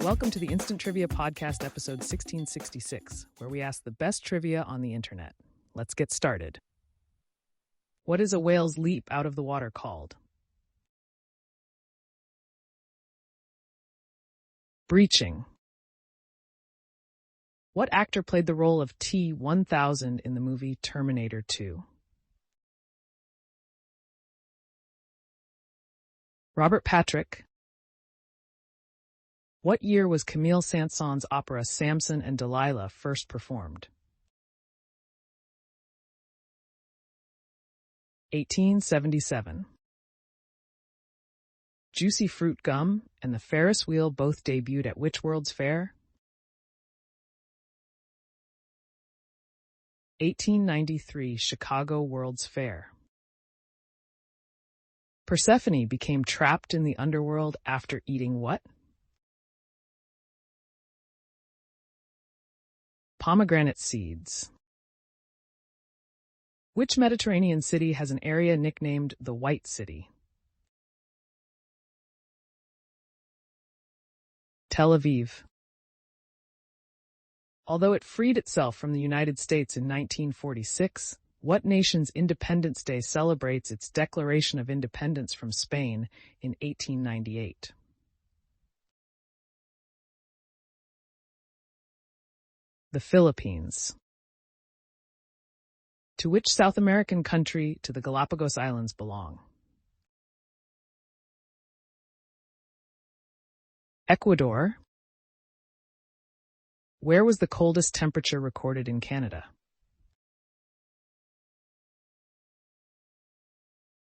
Welcome to the Instant Trivia Podcast, episode 1666, where we ask the best trivia on the internet. Let's get started. What is a whale's leap out of the water called? Breaching. What actor played the role of T-1000 in the movie Terminator 2? Robert Patrick. What year was Camille Saint-Saëns' opera Samson and Delilah first performed? 1877. Juicy Fruit Gum and the Ferris Wheel both debuted at which World's Fair? 1893 Chicago World's Fair. Persephone became trapped in the underworld after eating what? Pomegranate seeds. Which Mediterranean city has an area nicknamed the White City? Tel Aviv. Although it freed itself from the United States in 1946, what nation's Independence Day celebrates its declaration of independence from Spain in 1898? The Philippines. To which South American country do the Galapagos Islands belong? Ecuador. Where was the coldest temperature recorded in Canada?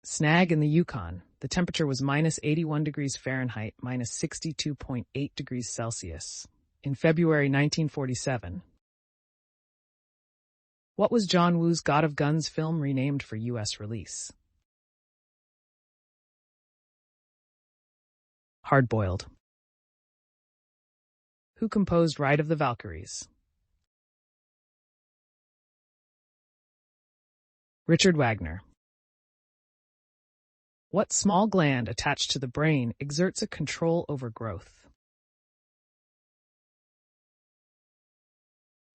Snag in the Yukon. The temperature was minus 81 degrees Fahrenheit, minus 62.8 degrees Celsius. In February 1947. What was John Woo's God of Guns film renamed for U.S. release? Hardboiled. Who composed Ride of the Valkyries? Richard Wagner. What small gland attached to the brain exerts a control over growth?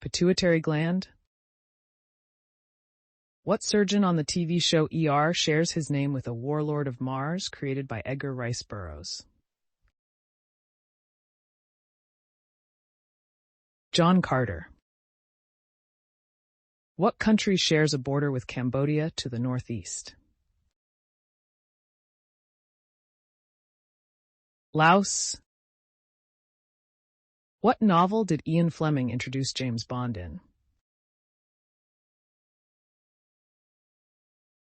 Pituitary gland. What surgeon on the TV show ER shares his name with a warlord of Mars created by Edgar Rice Burroughs? John Carter. What country shares a border with Cambodia to the northeast? Laos. What novel did Ian Fleming introduce James Bond in?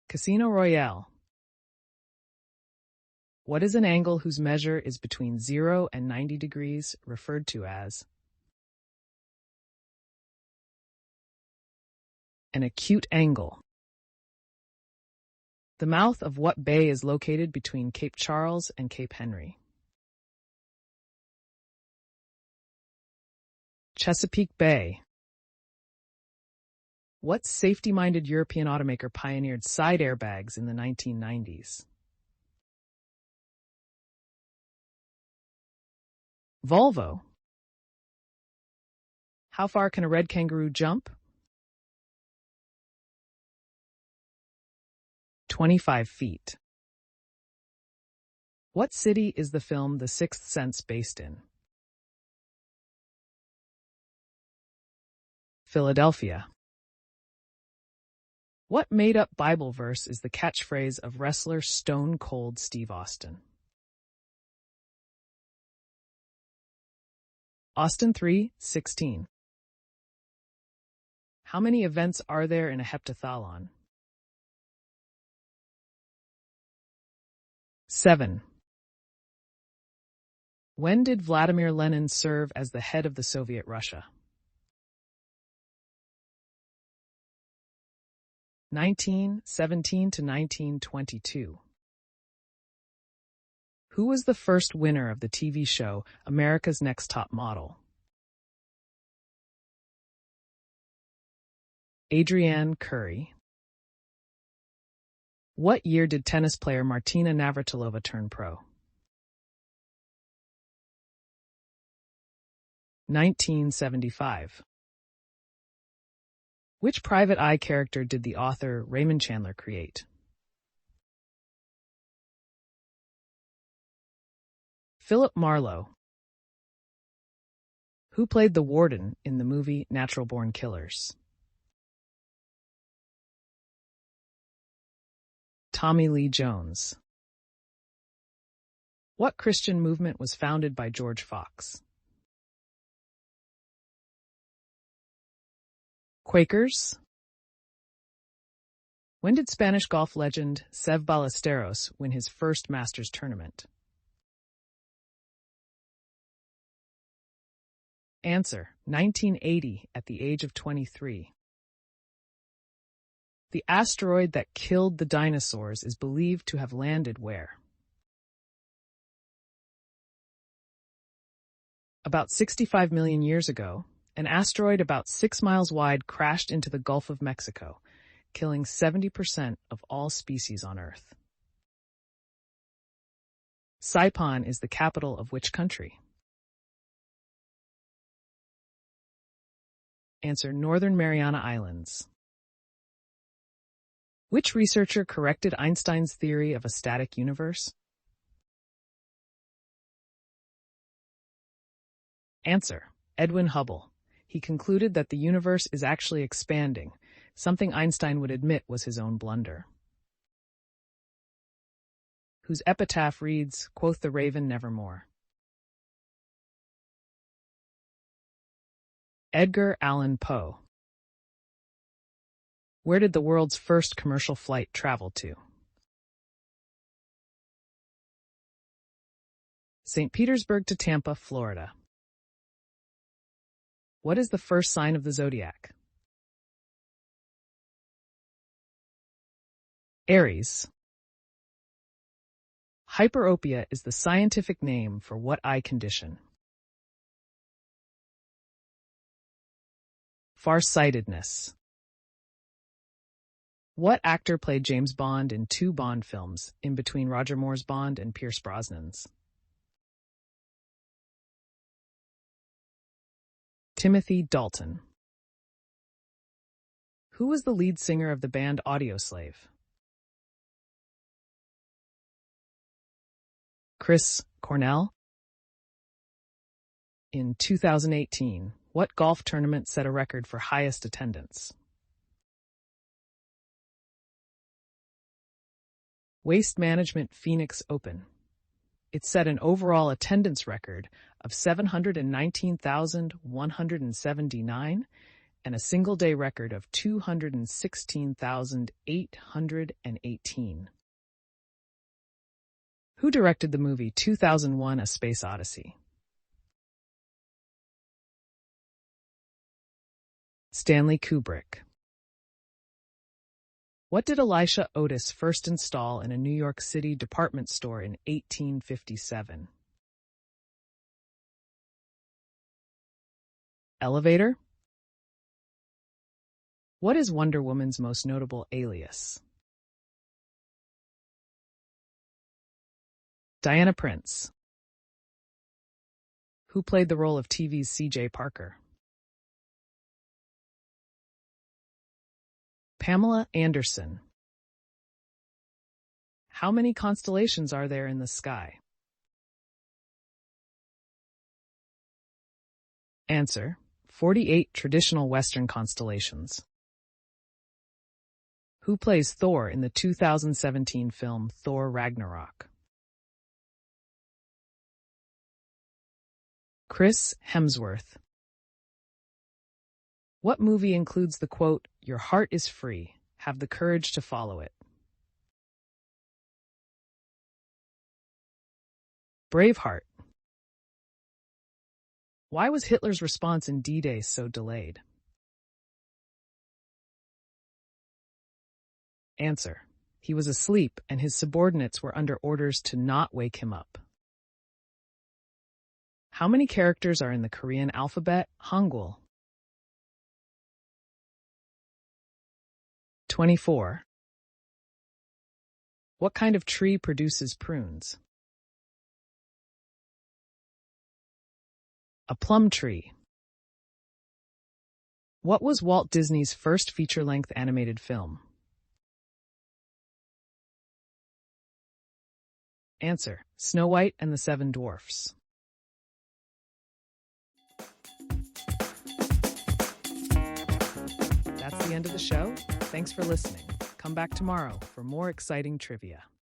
Casino Royale. What is an angle whose measure is between 0 and 90 degrees, referred to as an acute angle? The mouth of what bay is located between Cape Charles and Cape Henry? Chesapeake Bay. What safety-minded European automaker pioneered side airbags in the 1990s? Volvo. How far can a red kangaroo jump? 25 feet. What city is the film The Sixth Sense based in? Philadelphia. What made-up Bible verse is the catchphrase of wrestler Stone Cold Steve Austin? Austin 3:16. How many events are there in a heptathlon? 7. When did Vladimir Lenin serve as the head of the Soviet Russia? 1917 to 1922. Who was the first winner of the TV show America's Next Top Model? Adrienne Curry. What year did tennis player Martina Navratilova turn pro? 1975. Which private eye character did the author Raymond Chandler create? Philip Marlowe. Who played the warden in the movie Natural Born Killers? Tommy Lee Jones. What Christian movement was founded by George Fox? Quakers. When did Spanish golf legend Seve Ballesteros win his first Masters tournament? Answer: 1980, at the age of 23. The asteroid that killed the dinosaurs is believed to have landed where? About 65 million years ago, an asteroid about 6 miles wide crashed into the Gulf of Mexico, killing 70% of all species on Earth. Saipan is the capital of which country? Answer: Northern Mariana Islands. Which researcher corrected Einstein's theory of a static universe? Answer: Edwin Hubble. He concluded that the universe is actually expanding, something Einstein would admit was his own blunder. Whose epitaph reads, "Quoth the raven nevermore"? Edgar Allan Poe. Where did the world's first commercial flight travel to? St. Petersburg to Tampa, Florida. What is the first sign of the zodiac? Aries. Hyperopia is the scientific name for what eye condition? Farsightedness. What actor played James Bond in 2 Bond films, in between Roger Moore's Bond and Pierce Brosnan's? Timothy Dalton. Who was the lead singer of the band Audioslave? Chris Cornell. In 2018, what golf tournament set a record for highest attendance? Waste Management Phoenix Open. It set an overall attendance record of 719,179 and a single-day record of 216,818. Who directed the movie 2001: A Space Odyssey? Stanley Kubrick. What did Elisha Otis first install in a New York City department store in 1857? Elevator? What is Wonder Woman's most notable alias? Diana Prince. Who played the role of TV's C.J. Parker? Pamela Anderson. How many constellations are there in the sky? Answer: 48 traditional Western constellations. Who plays Thor in the 2017 film Thor Ragnarok? Chris Hemsworth. What movie includes the quote, "Your heart is free, have the courage to follow it"? Braveheart. Why was Hitler's response in D-Day so delayed? Answer: he was asleep and his subordinates were under orders to not wake him up. How many characters are in the Korean alphabet, Hangul? 24. What kind of tree produces prunes? A plum tree. What was Walt Disney's first feature-length animated film? Answer: Snow White and the Seven Dwarfs. That's the end of the show. Thanks for listening. Come back tomorrow for more exciting trivia.